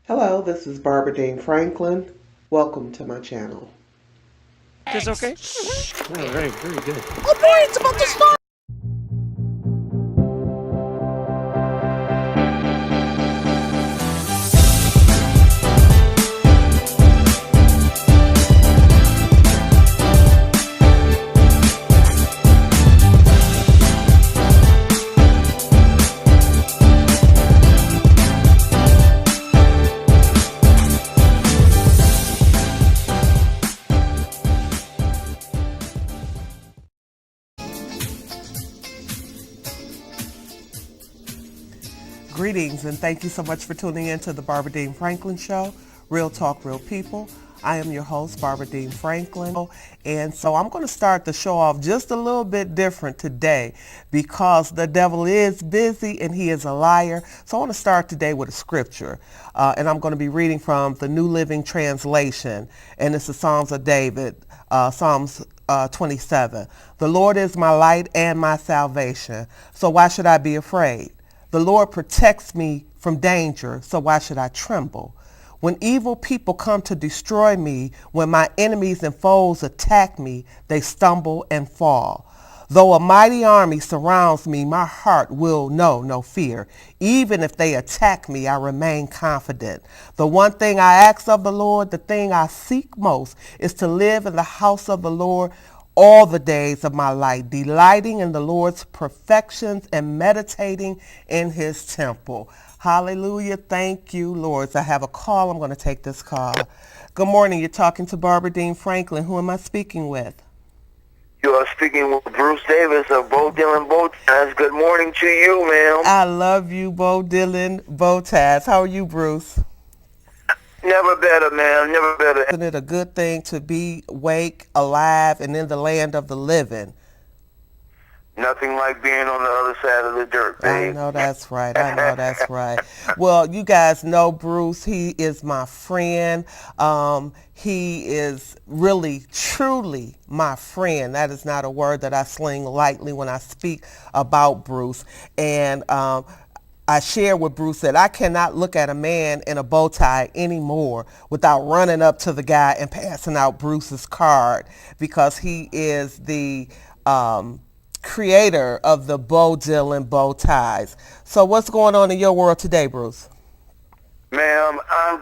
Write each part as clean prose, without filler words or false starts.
Hello, this is Barbara Dean Franklin. Welcome to my channel. Is okay? All right, very good. Oh boy, it's about to start! Greetings and thank you so much for tuning in to the Barbara Dean Franklin Show, Real Talk, Real People. I am your host, Barbara Dean Franklin, and so I'm going to start the show off just a little bit different today because the devil is busy and he is a liar. So I want to start today with a scripture, and I'm going to be reading from the New Living Translation, and it's the Psalms of David, Psalms 27. The Lord is my light and my salvation, so why should I be afraid? The Lord protects me from danger, so why should I tremble? When evil people come to destroy me, when my enemies and foes attack me, they stumble and fall. Though a mighty army surrounds me, my heart will know no fear. Even if they attack me, I remain confident. The one thing I ask of the Lord, the thing I seek most, is to live in the house of the Lord all the days of my life, delighting in the Lord's perfections and meditating in his temple. Hallelujah. Thank you, Lord. So I have a call. I'm going to take this call. Good morning. You're talking to Barbara Dean Franklin. Who am I speaking with? You are speaking with Bruce Davis of Bo Dylan Bow Ties. Good morning to you, ma'am. I love you, Bo Dylan Bow Ties. How are you, Bruce? Never better, ma'am. Never better. Isn't it a good thing to be awake, alive, and in the land of the living? Nothing like being on the other side of the dirt, I babe. know that's right. I know that's right. Well, you guys know Bruce. He is my friend. He is really, truly my friend. That is not a word that I sling lightly when I speak about Bruce. And I shared with Bruce that I cannot look at a man in a bow tie anymore without running up to the guy and passing out Bruce's card because he is the creator of the Bo Dylan Bow Ties. So what's going on in your world today, Bruce? Ma'am, I'm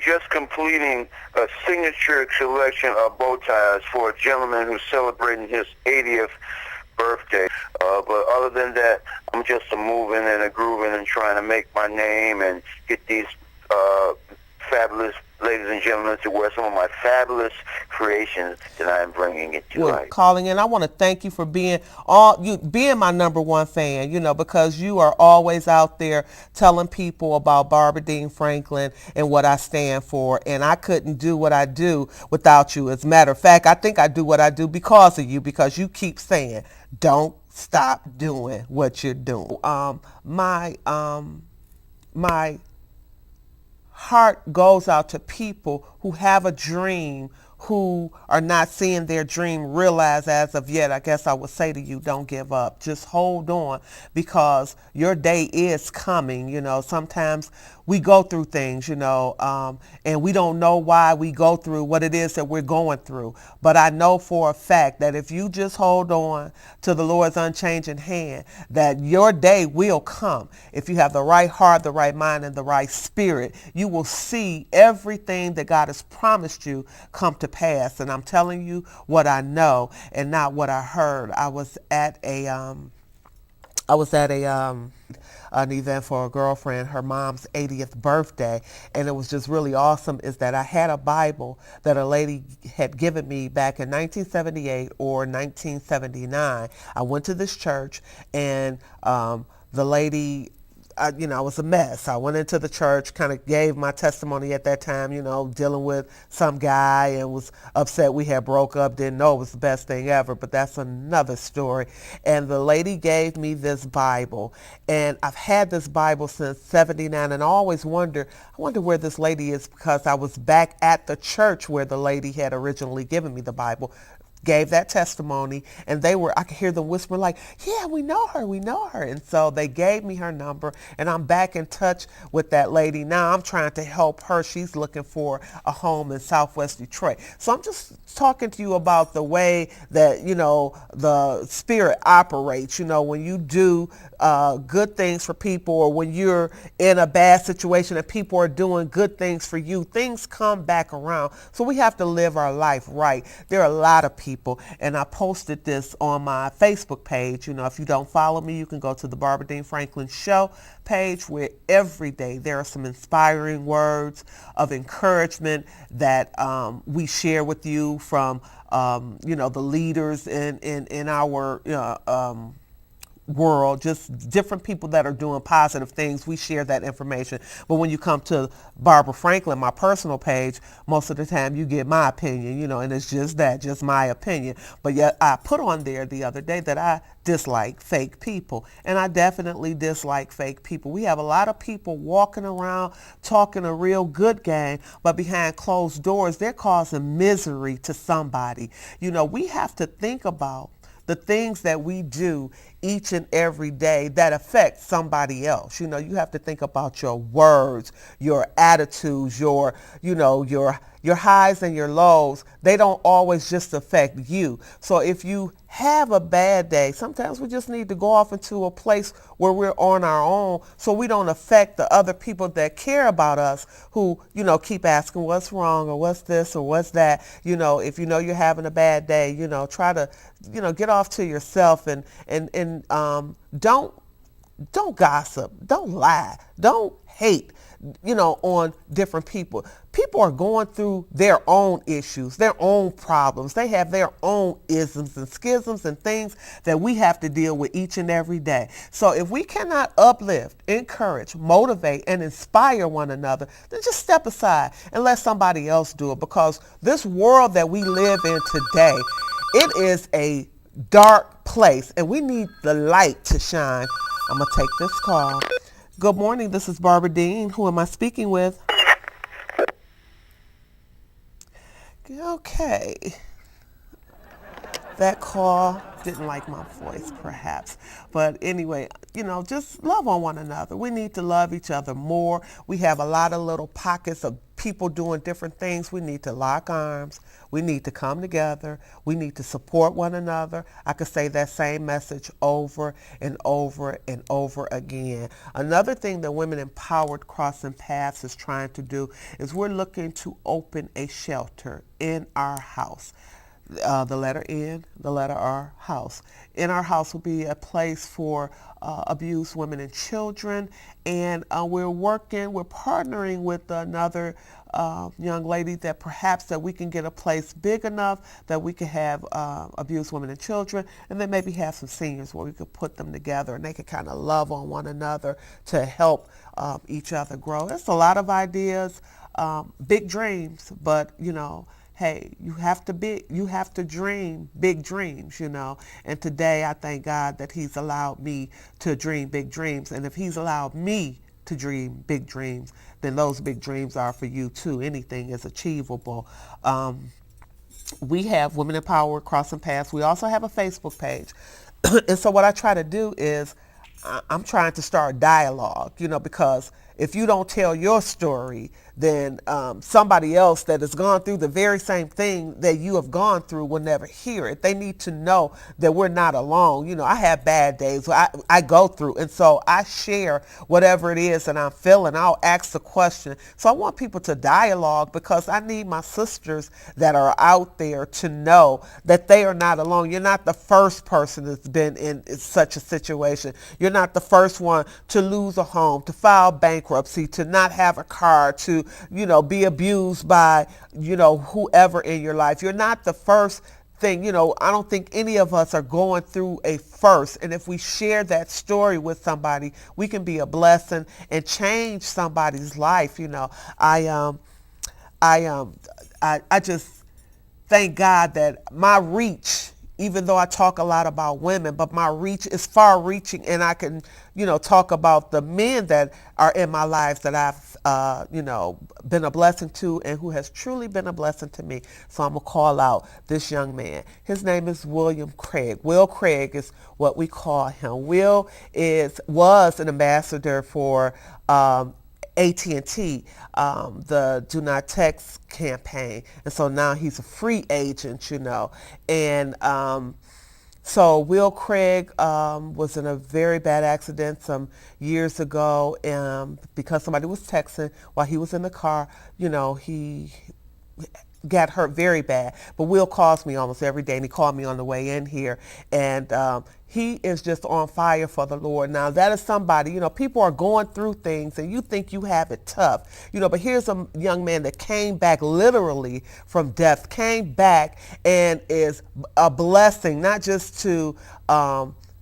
just completing a signature collection of bow ties for a gentleman who's celebrating his 80th birthday. But other than that, I'm just a moving and a grooving and trying to make my name and get these fabulous ladies and gentlemen to wear some of my fabulous creations that I am bringing into Well, life. calling in, I want to thank you for being being my number one fan, because you are always out there telling people about Barbara Dean Franklin and what I stand for, and I couldn't do what I do without you. As a matter of fact, I think I do what I do because of you, because you keep saying, don't stop doing what you're doing. My heart goes out to people who have a dream, who are not seeing their dream realized as of yet. I guess I would say to you, don't give up. Just hold on, because your day is coming. Sometimes we go through things, and we don't know why we go through what it is that we're going through. But I know for a fact that if you just hold on to the Lord's unchanging hand, that your day will come. If you have the right heart, the right mind, and the right spirit, you will see everything that God has promised you come to pass. And I'm telling you what I know and not what I heard. I was at an event for a girlfriend, her mom's 80th birthday, and it was just really awesome is that I had a Bible that a lady had given me back in 1978 or 1979. I went to this church, and the lady, I was a mess. I went into the church, kind of gave my testimony at that time, dealing with some guy, and was upset we had broke up, didn't know it was the best thing ever, but that's another story. And the lady gave me this Bible, and I've had this Bible since 79, and I always wonder where this lady is, because I was back at the church where the lady had originally given me the Bible. gave that testimony, and I could hear them whisper like, yeah, we know her. And so they gave me her number, and I'm back in touch with that lady. Now I'm trying to help her. She's looking for a home in Southwest Detroit. So I'm just talking to you about the way that, the spirit operates, when you do good things for people, or when you're in a bad situation and people are doing good things for you, things come back around. So we have to live our life right. There are a lot of people, and I posted this on my Facebook page. If you don't follow me, you can go to the Barbara Dean Franklin Show page, where every day there are some inspiring words of encouragement that we share with you from the leaders in our world, just different people that are doing positive things. We share that information. But when you come to Barbara Franklin, my personal page, most of the time you get my opinion, and it's just my opinion. But yet I put on there the other day that I dislike fake people, and I definitely dislike fake people. We have a lot of people walking around talking a real good game, but behind closed doors, they're causing misery to somebody. We have to think about the things that we do each and every day that affect somebody else. You have to think about your words, your attitudes, your highs and your lows. They don't always just affect you. So if you have a bad day, sometimes we just need to go off into a place where we're on our own, so we don't affect the other people that care about us, who, keep asking what's wrong, or what's this, or what's that. If you're having a bad day, try to, get off to yourself, and don't gossip, don't lie, don't hate, on different people. People are going through their own issues, their own problems. They have their own isms and schisms and things that we have to deal with each and every day. So if we cannot uplift, encourage, motivate, and inspire one another, then just step aside and let somebody else do it, because this world that we live in today, it is a dark place, and we need the light to shine. I'm going to take this call. Good morning. This is Barbara Dean. Who am I speaking with? Okay. That call didn't like my voice, perhaps. But anyway, just love on one another. We need to love each other more. We have a lot of little pockets of people doing different things. We need to lock arms. We need to come together. We need to support one another. I could say that same message over and over and over again. Another thing that Women Empowered Crossing Paths is trying to do is we're looking to open a shelter in our house. The letter N, the letter R, house. In our house will be a place for abused women and children, and we're partnering with another young lady that perhaps that we can get a place big enough that we can have abused women and children, and then maybe have some seniors where we could put them together and they could kind of love on one another to help each other grow. There's a lot of ideas, big dreams, but hey, you have to dream big dreams, And today I thank God that He's allowed me to dream big dreams. And if He's allowed me to dream big dreams, then those big dreams are for you too. Anything is achievable. We have Women Empowered Crossing Paths. We also have a Facebook page. And so what I try to do is I'm trying to start dialogue, because if you don't tell your story, then somebody else that has gone through the very same thing that you have gone through will never hear it. They need to know that we're not alone. I have bad days I go through, and so I share whatever it is that I'm feeling. I'll ask the question. So I want people to dialogue, because I need my sisters that are out there to know that they are not alone. You're not the first person that's been in such a situation. You're not the first one to lose a home, to file bankruptcy, to not have a car, to be abused by, whoever in your life. You're not the first thing. I don't think any of us are going through a first. And if we share that story with somebody, we can be a blessing and change somebody's life. I just thank God that my reach, even though I talk a lot about women, but my reach is far reaching, and I can, talk about the men that are in my lives that been a blessing to and who has truly been a blessing to me. So I'm going to call out this young man. His name is William Craig. Will Craig is what we call him. Will was an ambassador for AT&T, the Do Not Text campaign. And so now he's a free agent, And so Will Craig was in a very bad accident some years ago because somebody was texting while he was in the car. He got hurt very bad. But Will calls me almost every day, and he called me on the way in here. And he is just on fire for the Lord. Now, that is somebody, people are going through things, and you think you have it tough. But here's a young man that came back literally from death, came back and is a blessing, not just to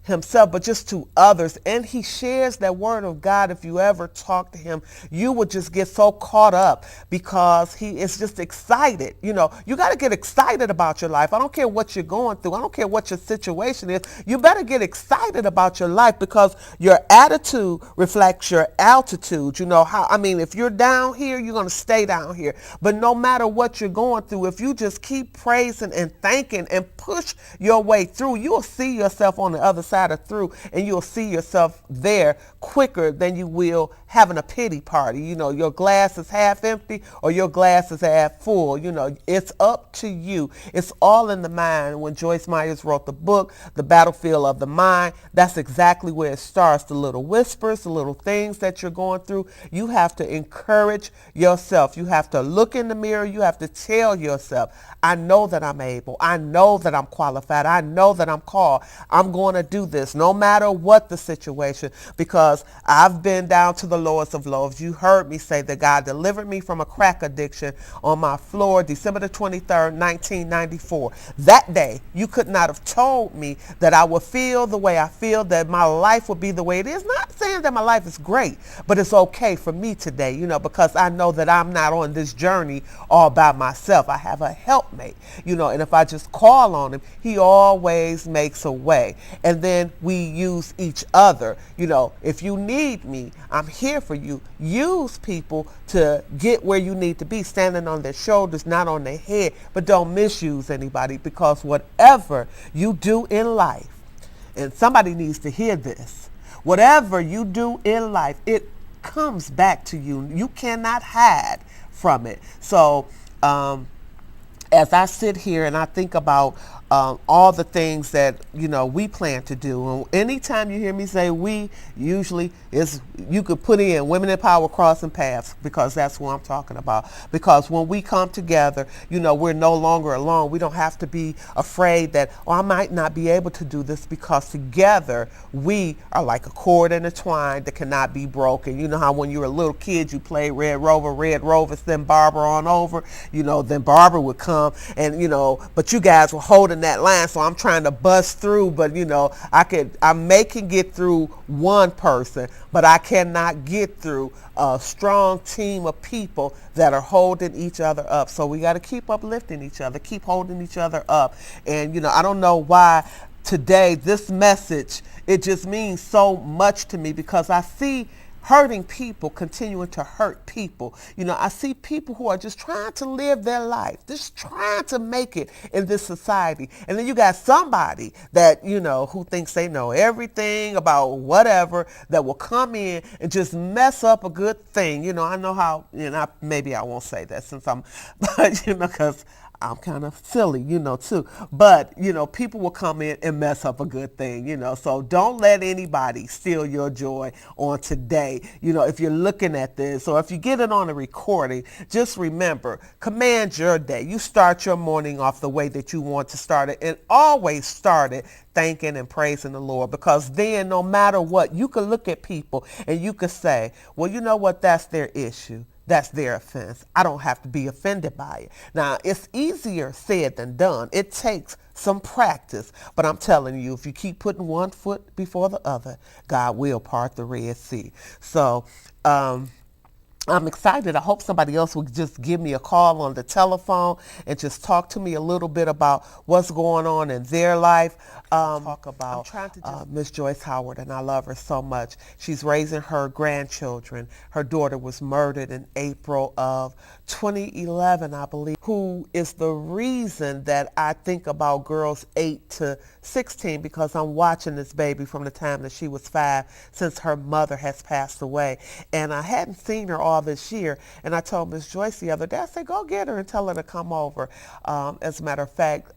himself, but just to others. And he shares that word of God. If you ever talk to him, you would just get so caught up because he is just excited. You got to get excited about your life. I don't care what you're going through. I don't care what your situation is. You better get excited about your life because your attitude reflects your altitude. If you're down here, you're going to stay down here. But no matter what you're going through, if you just keep praising and thanking and push your way through, you'll see yourself on the other side of through, and you'll see yourself there quicker than you will having a pity party. Your glass is half empty or your glass is half full. It's up to you. It's all in the mind. When Joyce Myers wrote the book, The Battlefield of the Mind, that's exactly where it starts. The little whispers, the little things that you're going through, you have to encourage yourself. You have to look in the mirror. You have to tell yourself, I know that I'm able. I know that I'm qualified. I know that I'm called. I'm going to do this no matter what the situation, because I've been down to the lowest of lows. You heard me say that God delivered me from a crack addiction on my floor December the 23rd, 1994. That day, you could not have told me that I would feel the way I feel, that my life would be the way it is. Not saying that my life is great, but it's okay for me today, because I know that I'm not on this journey all by myself. I have a helpmate, and if I just call on him, he always makes a way. And then we use each other. If you need me, I'm here for you. Use people to get where you need to be, standing on their shoulders, not on their head, but don't misuse anybody, because whatever you do in life, and somebody needs to hear this, whatever you do in life, it comes back to you. You cannot hide from it. So as I sit here and I think about all the things that we plan to do, and anytime you hear me say we, usually you could put in Women in Power Crossing Paths, because that's what I'm talking about. Because when we come together, we're no longer alone. We don't have to be afraid that, I might not be able to do this, because together we are like a cord and a twine that cannot be broken. You know how when you were a little kid you played Red Rover, then Barbara on over, then Barbara would come and but you guys were holding that line, so I'm trying to bust through, but I may can get through one person, but I cannot get through a strong team of people that are holding each other up. So we got to keep uplifting each other, keep holding each other up. And I don't know why today this message, it just means so much to me, because I see hurting people continuing to hurt people. I see people who are just trying to live their life, just trying to make it in this society. And then you got somebody that, who thinks they know everything about whatever, that will come in and just mess up a good thing. I know how, maybe I won't say that since I'm, but, because I'm kind of silly, too. But, people will come in and mess up a good thing, So don't let anybody steal your joy on today. If you're looking at this, or if you get it on a recording, just remember, command your day. You start your morning off the way that you want to start it, and always start it thanking and praising the Lord, because then no matter what, you can look at people and you can say, well, you know what, that's their issue. That's their offense. I don't have to be offended by it. Now, it's easier said than done. It takes some practice. But I'm telling you, if you keep putting one foot before the other, God will part the Red Sea. So I'm excited. I hope somebody else would just give me a call on the telephone and just talk to me a little bit about what's going on in their life. Talk about Miss Joyce Howard, and I love her so much. She's raising her grandchildren. Her daughter was murdered in April of 2011, I believe, who is the reason that I think about girls 8 to 16, because I'm watching this baby from the time that she was 5 since her mother has passed away. And I hadn't seen her all this year. And I told Miss Joyce the other day, I said, go get her and tell her to come over. As a matter of fact,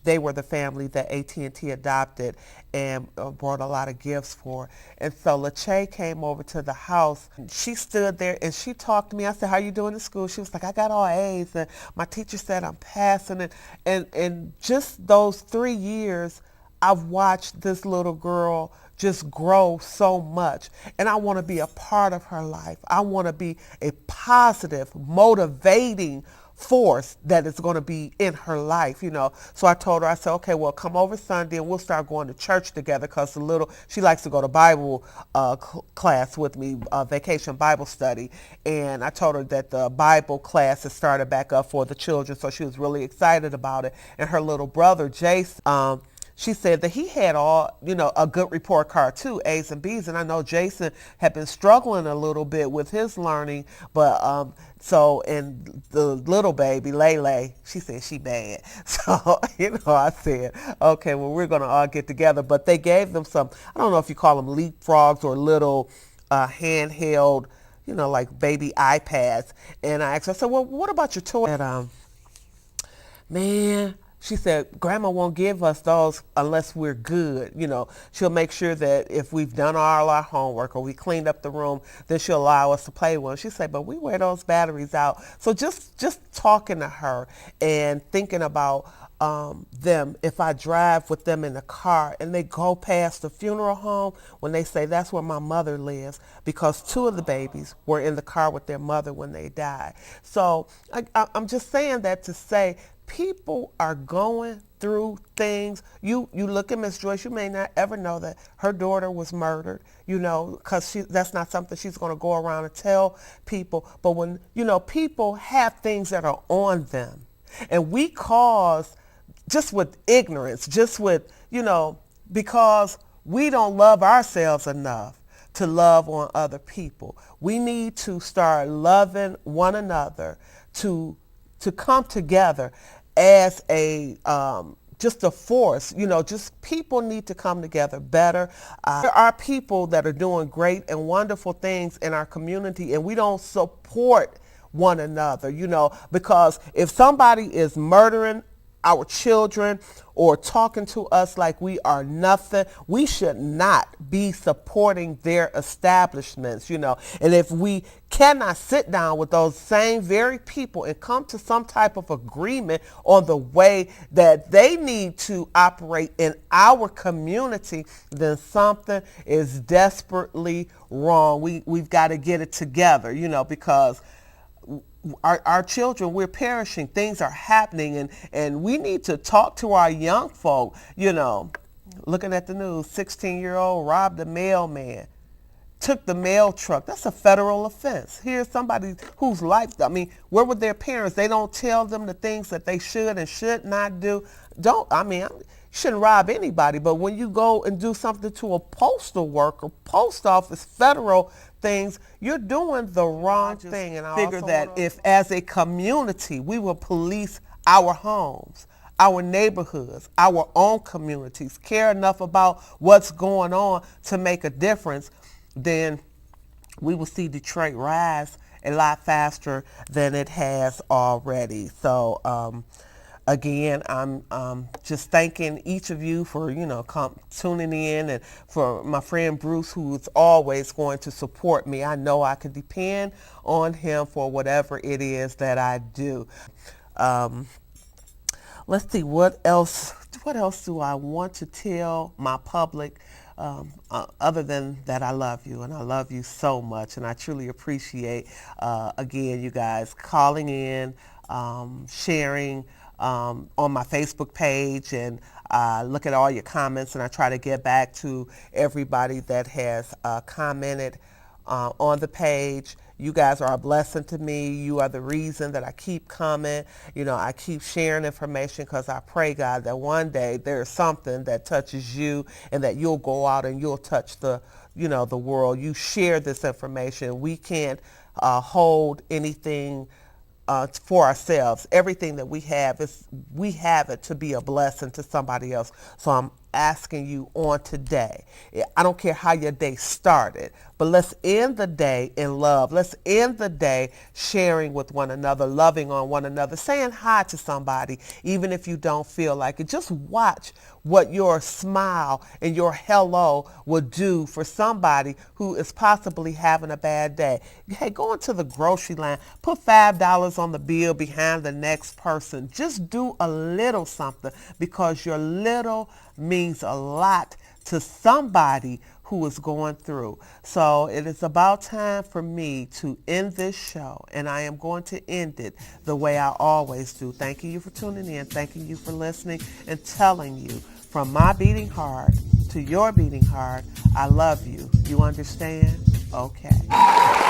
they were the family that AT&T adopted and brought a lot of gifts for. And so LaChae came over to the house. She stood there and she talked to me. I said, how you doing in school? She was like, I got all A's and my teacher said I'm passing it. And just those 3 years, I've watched this little girl just grow so much. And I want to be a part of her life. I want to be a positive, motivating force that is going to be in her life, you know. So I told her, I said, okay, well, come over Sunday and we'll start going to church together, because she likes to go to Bible class with me, vacation Bible study. And I told her that the Bible class has started back up for the children, so she was really excited about it. And her little brother, Jason, she said that he had a good report card too, A's and B's. And I know Jason had been struggling a little bit with his learning, but and the little baby, Lele, she said she bad. So, I said, okay, well, we're going to all get together. But they gave them some, I don't know if you call them leapfrogs or little handheld, like baby iPads. And I asked her, I said, well, what about your toy? And, man, she said, Grandma won't give us those unless we're good. She'll make sure that if we've done all our homework or we cleaned up the room, then she'll allow us to play with them. She said, but we wear those batteries out. So just talking to her and thinking about them, if I drive with them in the car and they go past the funeral home, when they say that's where my mother lives, because 2 of the babies were in the car with their mother when they died. So I'm just saying that to say, people are going through things. You look at Miss Joyce, you may not ever know that her daughter was murdered, because that's not something she's going to go around and tell people. But when, people have things that are on them, and we cause, just with ignorance, just with, because we don't love ourselves enough to love on other people. We need to start loving one another, to come together as a just a force. Just people need to come together better. There are people that are doing great and wonderful things in our community, and we don't support one another, because if somebody is murdering our children or talking to us like we are nothing, we should not be supporting their establishments, And if we cannot sit down with those same very people and come to some type of agreement on the way that they need to operate in our community, then something is desperately wrong. We've got to get it together, because our children, we're perishing. Things are happening, and we need to talk to our young folk. Looking at the news, 16-year-old robbed a mailman, took the mail truck. That's a federal offense. Here's somebody whose life, where were their parents? They don't tell them the things that they should and should not do. Shouldn't rob anybody, but when you go and do something to a postal worker, post office, federal things, you're doing the wrong thing. And I figure that if as a community we will police our homes, our neighborhoods, our own communities, care enough about what's going on to make a difference, then we will see Detroit rise a lot faster than it has already. So again, I'm just thanking each of you for, tuning in, and for my friend Bruce, who is always going to support me. I know I can depend on him for whatever it is that I do. Let's see, what else do I want to tell my public? Other than that, I love you, and I love you so much, and I truly appreciate, again, you guys calling in, sharing on my Facebook page, and look at all your comments, and I try to get back to everybody that has commented on the page. You guys are a blessing to me. You are the reason that I keep coming. I keep sharing information because I pray, God, that one day there's something that touches you and that you'll go out and you'll touch the world. You share this information. We can't hold anything for ourselves. Everything that we have we have it to be a blessing to somebody else. So I'm asking you on today. I don't care how your day started, but let's end the day in love. Let's end the day sharing with one another, loving on one another, saying hi to somebody, even if you don't feel like it. Just watch what your smile and your hello will do for somebody who is possibly having a bad day. Hey, go into the grocery line, put $5 on the bill behind the next person. Just do a little something, because your little means a lot to somebody who is going through. So it is about time for me to end this show, and I am going to end it the way I always do. Thanking you for tuning in, thanking you for listening, and telling you from my beating heart to your beating heart, I love you. You understand? Okay.